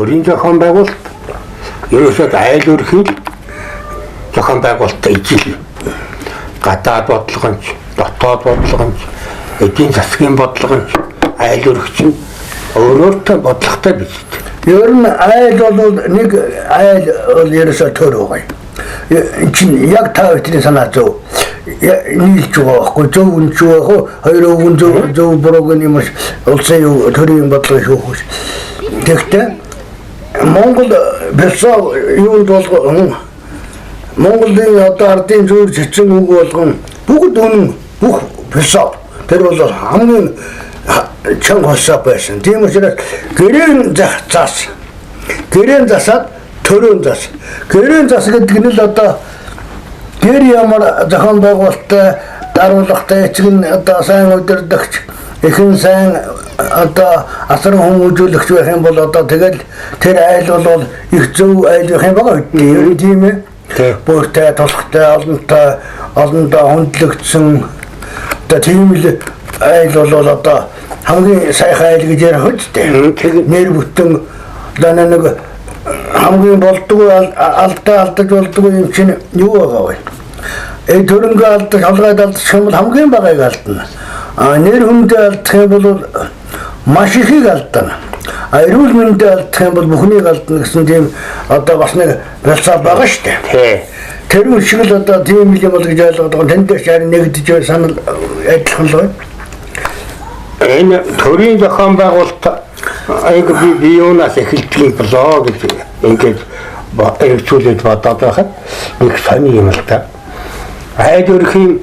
төрийн зохион байгуулалт ерөөсөө айл өрхийн зохион байгуулалттай ижил гадаад бодлогонч, дотоод бодлогонч, эдийн засгийн бодлогонч, айл өргөч нь өөрөөртөө бодлоготой биз. Ер нь айл бол нэг айл бол ерөөсөө төр байгаа. Чин яг та бүхний санаа зов. Нийлж байгаа байхгүй зөв үнч байгаа хоёр өвгөн зөв бурууг юм улсын төрийн бодлого шүүхс. Тэгэхдээ Монгол бэлсаа юунд болгоо Монголын одоо ардын зөв цэцэн үг болгон бүгд үнэн бүх бэлсаа тэр бол хамгийн чанга хосоо байсан. Тийм учраас гэрэн зас гэрэн засаад төрөн зас. Гэрэн зас гэдэг нь л одоо гэр ямар зохион байгуулалттай даруулагтай эцэг нь одоо сайн удирдагч ихэн сайн одоо асар хүмүүжүүлэгч байх юм бол одоо тэгэл тэр айл бол их зөв айл байх юм байгаа үү? Тийм ээ. Бүртэй тулхтай олонтой хөндлөгдсөн одоо тийм л айл бол одоо хамгийн сайхан айл гэж ярих үстэй. Нэр бүтэн одоо нэг хамгийн болдгоо алдаж болдгоо юм чинь юу байгаа вэ? Төрөнгө алдаж халгаад алдах юм бол хамгийн багыг алдна. Нэр хүндээ алдах юм бол маш ихийг алдна. Эрүүл мэндэд алдах юм бол бүхнийг алдна гэсэн тийм одоо бас нэг бэлсаа байгаа шүү дээ. Тэр шиг л одоо тийм юм бол гэж ойлгоод байгаа. Тэнд дээр харин нэгдэж санал адилхан л байна. Энэ төрийн зохион байгуулалт айг би юунаас эхэлдэг болоо гэж ингээд эргцүүлээд бодоод байхад их сони юм л та. Айл өрхийн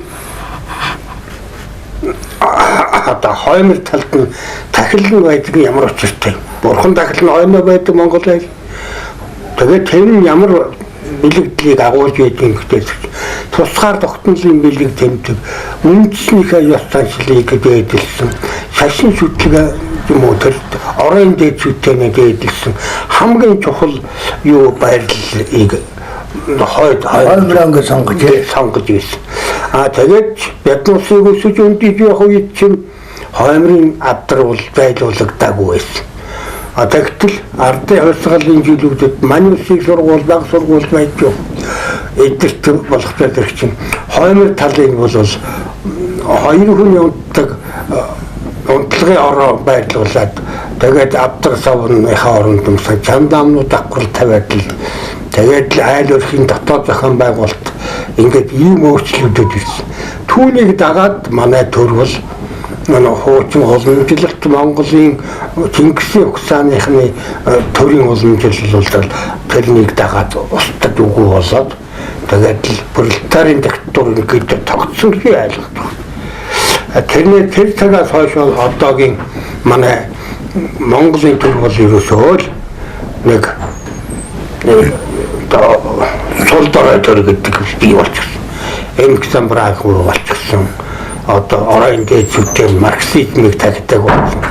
одоо хоймол талд нь тахилан байдаг ямар учиртай. Бурхан тахилан хойно байдаг Монгол айл. Тэгээд тэр нь ямар бэлэгдлийг агуулж байдгийг гэдэг. Тусгаар тогтнолын бэлэг тэмдэг. Үндэснийхээ ёс заншлыг дээдэлсэн. Шашин шүтлэг юм уу тэр орон дээд шүтэнэ дээдэлсэн. Хамгийн чухал юу байрлалыг хойд хоймранг сонгож байсан. Тэгээд бидний улсыг өсөж өндөж явах үед чинь хоймрын авдар зайлуулагдаагүй байсан. Тэгтэл ардын хувьсгалын жилүүдэд манай улсын сургууль, баг сургууль байж юу. Эдгэрт болох байдаг чинь хоймор талын бол хоёр хүний унтлагын ороо байрлуулад тэгээд авдар савныхаа оронд юмсаа чандаамнууд давхрал тавиад л тэгээд айл өрхийн дотоод зохион байгуулалт ингээд ийм өөрчлөлтүүд ирсэн. Түүнийг дагаад манай төр бол хуучин уламжлалт Монголын Чингисийн ухсааныхны төрийн уламжлал бол тэрнийг дагаад устдад үгүй болоод тэгээд л пролетарын диктатур ингээд тогтсон гэж ойлгодог. Тэр цагаас хойш одоогийн манай Монголын төр бол ерөөсөө л нэг сул дорой төр гэдэг бий болчихсон. Эмгсэн брак болчихсон. Одоо орон дээд зүтгэл марксизмыг тагдаг болсон.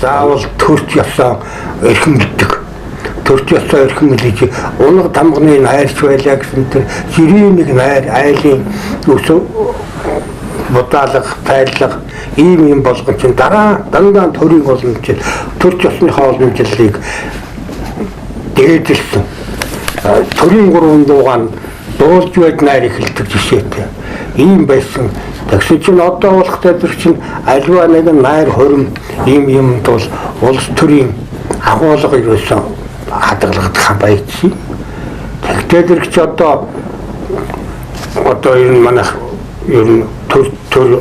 Заавал төрч ёсоо эрхэм мэддэг. Төрч ёсоо эрхэм мэдэж унаг тамганы найрч байлаа гэсэн тэр жирийн нэг найр айлын өсөв бодаалга тайлга ийм болгон чинь дандаа төрийн боломжтой төрч ёсныхоо боломжлыг дээдэлсэн. Төрийн гурван дуугаан дуулж байд найр эхэлдэг жишээтэй. Ийм байсан. Тэгсэн чинь одоо болох тайлбар чинь альва нэг найр хорим ийм юмд бол улс төрийн агуулга ерөөсөн хадгалагдах байцсан. Тэгтээ ч одоо энэ манайх ер нь төр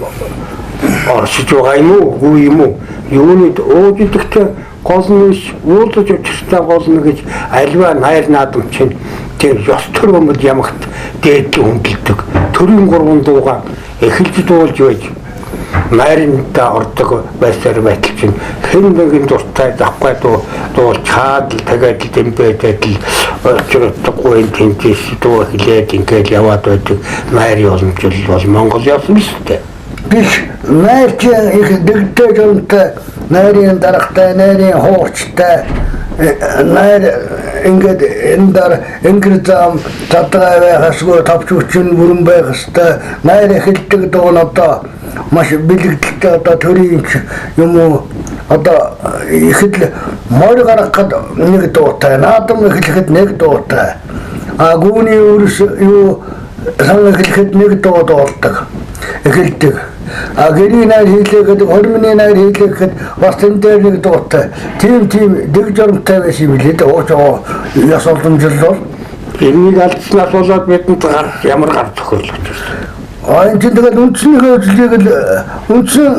оршиж байгаа юм уу, үгүй юм уу? Юунид ууж идэхтэй гол нь уулзаж учиртай гол нь гэж альва найр наадам чинь тэр ёс төр өмд ямагт дээд хөндлөдөг. Төрийн гурван дуугаа эхэлж дуулж байж найрандаа ордог байсаар байтал чинь хэн нэгэн дуртай завгүй дуулж хаад л тэгээд л дэмбэдэд л очротгүй тэнцээс дуу хэлээд ингээд яваад байдаг найрын уламжлал бол Монгол явсан шүү дээ. Биш найр чи их дэгдэж онтой найрын дарахтай, найрын хуучтай найр ингээд энэ дар ингээд татгаа байхасгүй тавч хүчин бүрэн байх хэвээр найр эхэлдэг дуун одоо маш бэлэгдэлтэй одоо төрийн юм уу одоо ихэд морь гаргахад нэг дуутай, наадам эхлэхэд нэг дуутай. Гүүний өрс юу сан эхлэхэд нэг дуу дуулдаг. Эхэлдэг. Гэрийн найр хийлээхэд, хормны найр хийлээхэд бас энэ дээр нэг дуутай. Тийм дэг журамтай байсан юм билээ. Ууч яс олдомжил бол энийг алдснаас болоод бидэнд ямар гар тохиолж байна. Энэ тэгэл үндснийхээ үзлийг л үндсэн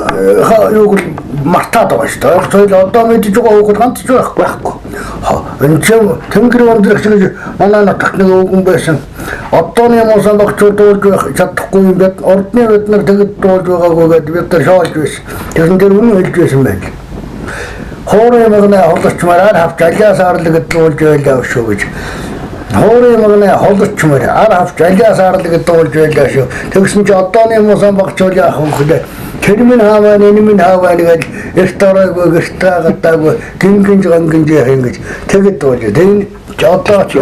юуг л мартаад байгаа шүү дээ. Соёл одоо мэдж байгаа хүүхэд ганц ч байхгүй. Энэ чинь тэнгэр өндрөх шиг манай нутагт нэг өвгөн байсан. Одооны муусан багчууд дуулж чадахгүй юм бид ордны бид нар тэгэд дуулж байгаагүй гэдэг бид нар шоолж байсан. Тэрэн дээр үнэн хэлж байсан байх. Хоорын мэгнэ холчмаар авч алиас арлаг дуулж байлаа шүү гэж. Хоорын мэгнэ холчмаар авч алиас арлаг дуулж байлаа шүү. Тэгсэн чи одооны муусан багчууд яах вэ? Тэрмэн хааваа нэмэн хааваа гэж эртараагүй гэртаагаагүй гингинж гангинж яах юм гэж тэгэд дуулж. Тэр одоо ч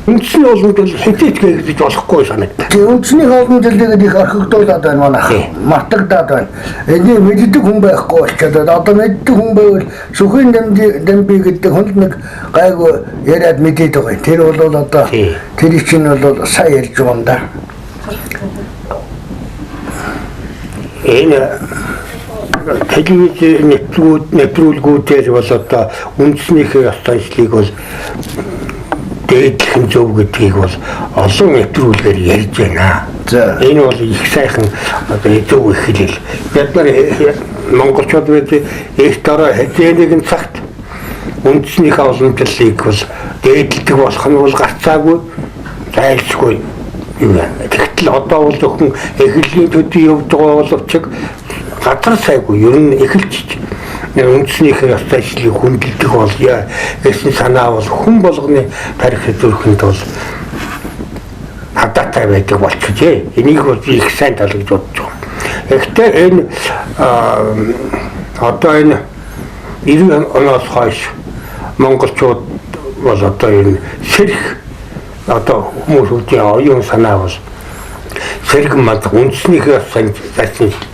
үндсний олон жил хитээч гэж болохгүй санагдав. Үндсний олон жилдээ их архигдуулаад байна манайх. Мартагдаад байна. Энийг мэддэг хүн байхгүй болчиход одоо мэддэг хүн байвал сүхийн дамби гэдэг хүнд нэг гайгүй яриад мэдээд байгаа. Тэр бол одоо тэр чинь бол сайн ярьж байгаа юм да. Энэ телевиз нэвтрүүлгүүдээр бол одоо үндснийхээ станцлыг бол дээдлэх зөв гэдгийг бол олон нэвтрүүлгээр ярьж байна. Энэ бол их сайхан одоо зөв ихлэл. Бид нар монголчууд бид их дараа хэзээ цагт үндснийхээ уламжлалыг бол дээдлэх болох нь бол гарцаагүй зайлшгүй. Тэгтэл одоо бол зөвхөн эхлэлийн төдий явж байгаа боловч газар сайгүй ер нь эхэлчих. Үндснийхээ станцлыг хүндэлдэг болъё гэсэн санаа бол хүн болгоны тарих зүрхэнд бол хадаатай байдаг болчихжээ. Энийг бол их сайн тал гэж бодож байна. Гэхдээ энэ одоо энэ 90 оноос хойш монголчууд бол одоо энэ сэрх одоо хүмүүсийн оюун санаа бол сэргэн манд үндснийхээ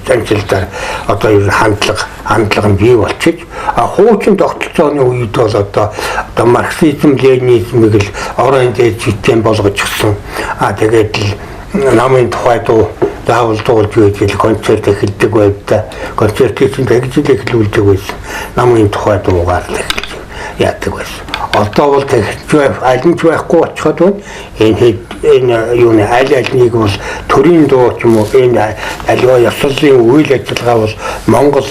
санчилтаар одоо ер нь хандлага нь бий болчих. Хуучин тогтолцооны үед бол одоо марксизм, ленинизмыг л орон дээд систем болгочихсон. Тэгээд л намын тухай дуу заавал дуулж байж концерт эхэлдэг байвта. Концертыг чинь тэгж эхлүүлдэг байсан. Намын тухай дуугаар л яадаг байсан. Одоо бол тэгж аль нь ч байхгүй очиход энэ юуны аль-алийг бол төрийн дуу ч юм уу энэ аливаа ёслолын үйл ажиллагаа бол Монгол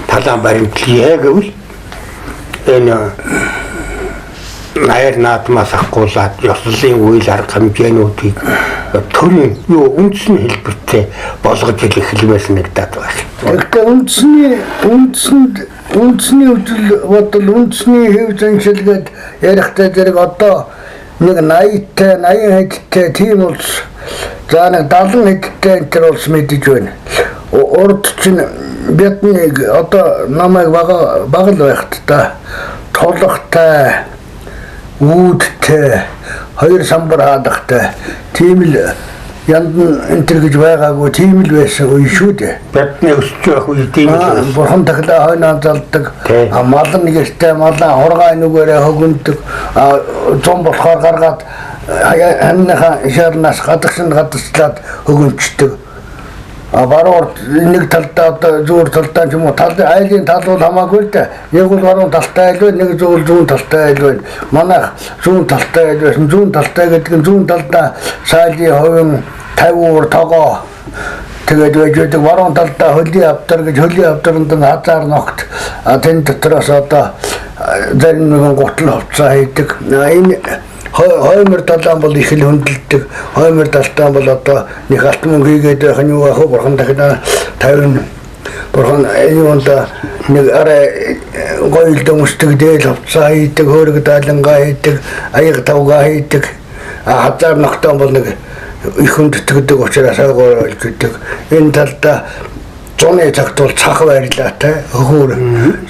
талаан баримтлал гэвэл энэ найр наадмаас ахгуулаад ёслолын үйл арга хэмжээнүүдийг төрийн үндэсний хэлбэртэй болгож эхлэхээс нэгдээд байна. Тэгэхээр үндэсний үйл бодол үндэсний хэв заншилгээд ярихтай зэрэг одоо нэг 80 хэдтэй тийм улс за нэг 70 хэдтэй энэ төр улс мэдэж байна. Урд чинь бидний одоо намайг бага л байхт та толготой үүдтэй хоёр самбар хаадахтай тийм л янд энэ төр гэж байгаагүй тийм л байсан үе шүү дээ. Бидний өсч байх үе тийм л бурхан таглаа хойноо залдаг. Мал нэгэртэй малаа хургаа нүгээрээ хөгөндөг. Зам болохоор гаргаад ханныхаа шаарнаас гадагшлаад хөгөнчдөг. Баруун нэг талдаа одоо зүүр талдаа ч юм уу айлын тал бол хамаагүй л дээ. Нэг бол баруун талтай айл байна, нэг зүүн талтай айл байна. Манайх зүүн талтай айл байсан. Зүүн талтай гэдэг нь зүүн талдаа сайлын хувийн 50 тогоо тэгээд байж байдаг. Баруун талдаа хөлийн авдар гэж хөлийн авдарнд нь хазаар ногт. Тэн дотроос одоо зарим нэгэн гутал хувцас хийдэг. Энэ хоймор талаан бол их л хөндлөдөг. Хоймор талаан бол одоо нэг алт мөнгө хийгээд байх нь юу ах вэ? Бурхан дахиад 50 бурхан юунда нэг арай гоёл дөмсдөг дээл хувцас хийдэг, хөөрөг даалангаа хийдэг, аяг тавгаа хийдэг. Хазаар ногтон бол нэг их хөндөгдөг учраас айгуур болж идэг. Энэ талдаа зуны цагт бол цах байрлаатай хөхөр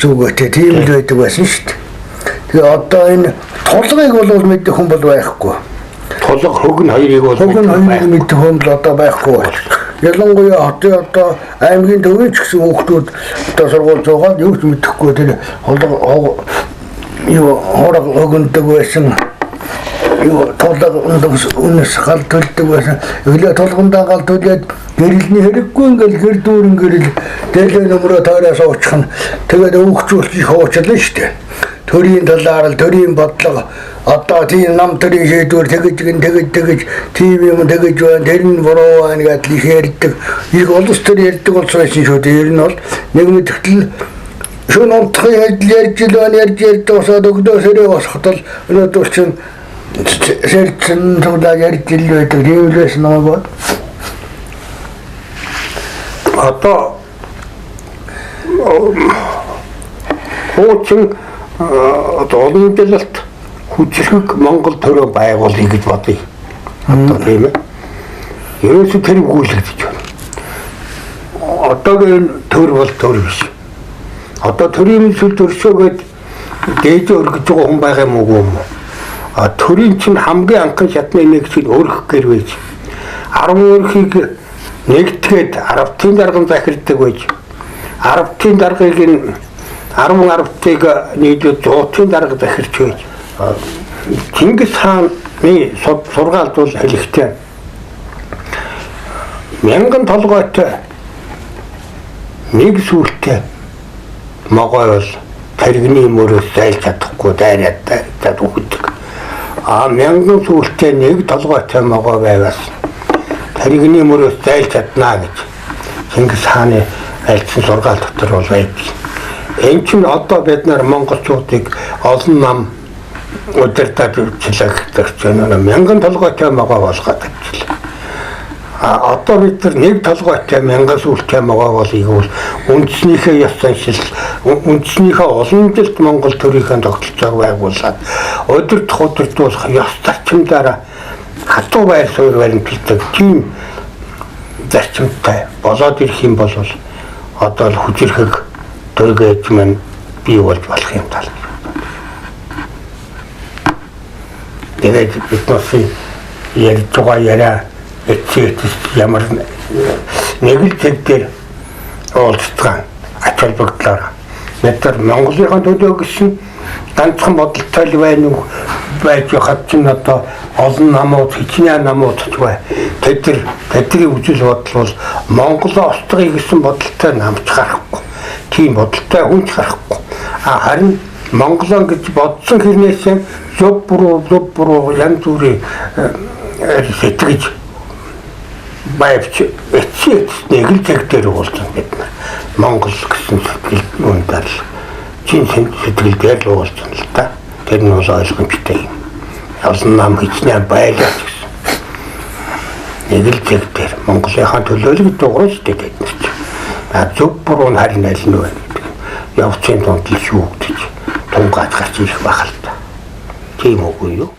зүгөөтэй тийм л байдаг байсан шүү дээ. Тэгээ одоо энэ толгойг бол мэдэх хүн бол байхгүй. Толго хог нь хоёрыг бол мэдэх хүн бол одоо байхгүй. ялангуяа хотын одоо аймгийн төвийн ч гэсэн хүүхдүүд одоо сургууль зуугаад юу ч мэдэхгүй тэр юу хорог өгөндөг байсан юу толгой үнэс гал төлдөг байсан өглөө толгондоо гал төлөөд гэрэлний хэрэггүй ингээл гэр дүүрэн гэрэл дээлээ нөмрөө тойроос уучих нь тэгээд өвгчүүлчих хуучлаа шүү дээ. Төрийн талаар л төрийн бодлого одоо тийм нам төрийн шийдвэр тэгэж тийм юм тэгэж байна тэр нь буруу байна гэдгийг ярьдаг. Их улс төр ярьдаг болсон шүү дээ. Ер нь бол нэг мэдхтэл шөнө онцгой ярьж тусаад өгдөөсөө босхотол өнөөдөр чинь сэрцэн тулаа ярьж ил байдаг. Ривлэс намайг одоо хуучин олон дэлэлт хүчрэг Монгол төрөө байгуулъя гэж бодъё. Одоо тийм ээ. Ерөөсөө тэр өгүүлэгдэж байна. Одоогийн төр бол төр биш. Одоо төрийн сүлд өршөөгөөд дээж өргөж байгаа хүн байгаа юм уу? А төрийн чинь хамгийн анхан шатны нэг чинь өргөх гэр байж. 10 өрхийг нэгтгээд арабтын дарган захирддаг байж. Арабтын даргаыг нь 10 арабтыг нийлээд 100-ын дарга захирч байж. Чингис хааны сургаалд бол хэлэхдээ 1000 толгойтой нэг сүлтэй могой бол таригны мөрөөс зайлж чадахгүй дайраад өгдөг. 1000 сүлтэй нэг толгойтой могой байвас таригны мөрөөс зайлж чаднаа гэж Чингис хааны альцсан сургаал дотор бол байдаг. Энэ чинь одоо бид нар монголчуудыг олон нам удирдах чилэгдэж байна. 1000 толгойтой могой болгоод авчихлаа. Одоо бид нар нэг толгойтой 1000 сүлтэй могой болгоёг үндснийхээ ёс заншил үндснийхээ олон жилд Монгол төрийнхээ тогтолцоог байгуулад удирдуулах ёс зарчимдаараа хатуу байр суурь баримталдаг тийм зарчимтай болоод ирэх юм бол одоо л хүчрэх төргөөж мань бий болж болох юм тал. Тэгээд бид нар ярьж байгаа яриа ямар нэг л зэг дээр уулзсан ач холбогдлоор бид нар Монголынхаа төлөө гэсэн ганцхан бодолтой л байна уу байж хад чинь одоо олон намууд хичнээн намууд ч бай. Тэдний үзэл бодол бол Монголоо устгахыг гэсэн бодолтой намч гарахгүй. Тийм бодолтой хүнч гарахгүй. Харин Монголоо гэж бодсон хэрнээс зөв буруу янз бүрийн сэтгэж байвч эцэг нэг л зэг дээр уулзсан бид нар. Монгол гэсэн сэтгэл үнээр л чин сэтгэл дээр л уулзсан л та. Тэр нь бол ойлгомжтой юм. Олон нам хичнээн байлаач гэсэн. Нэг л зэг дээр Монголынхаа төлөөлөг дуурай шүү дээ бид нар. Зөв буруу нь харин аль нь вэ гэдэг. Явцын дунд л шүүгдэж тунгааж гарч ирэх байх л та. Тийм үгүй юу?